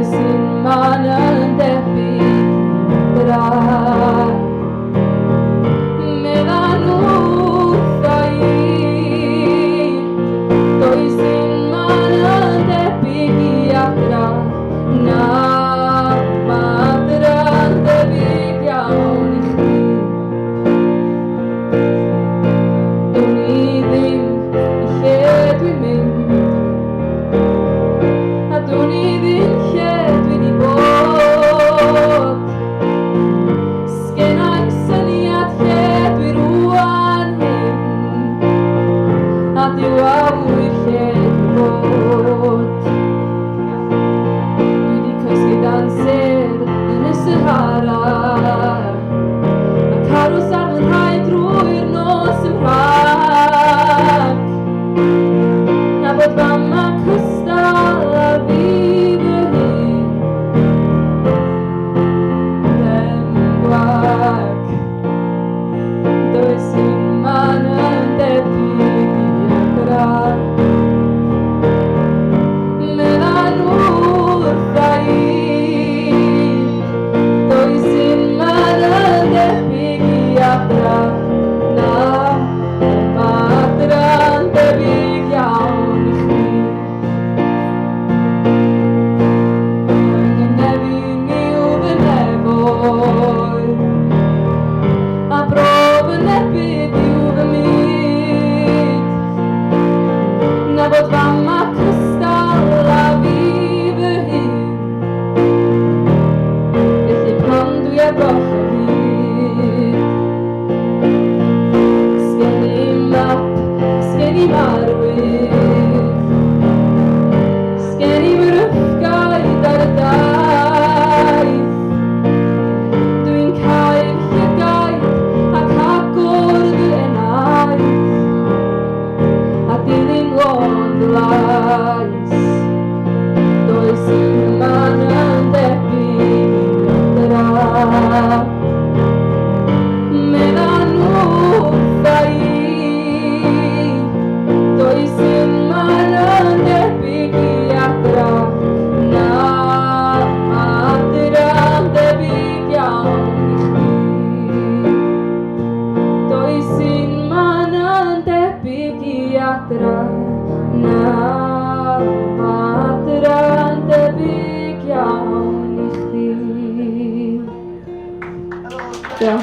i sin mannen depidrar medan uthai to i sin mannen depigiatra na madran depigiaunichi dunidim ihedwimim adunidim hedwinibot skenaim saniat hedwiruanhim adiwawu hedwot Dudikos gedanser nesehara Karusar mun haidruir nosem rak Nabot vamma kustala vivehin Lemguak Doisim manen depigiatra Medan uthai Doisin manen depigiatra Na madran depigiaunichi Nevini uvenevoi Aproven epidi uvemit Nabot vamma kristalla vivehin Echiprandu ja brochahit Skenim up, skenim arvit Skenim rufgai dardai Duin kaib hiegai Ak hakordu enai Adilin londlais Doisin manen depigiatra Medan uthai Doisin manen depigiatra Na madran depigiaunichi Doisin manen depigiatra Na madran depigiaunichi Ja.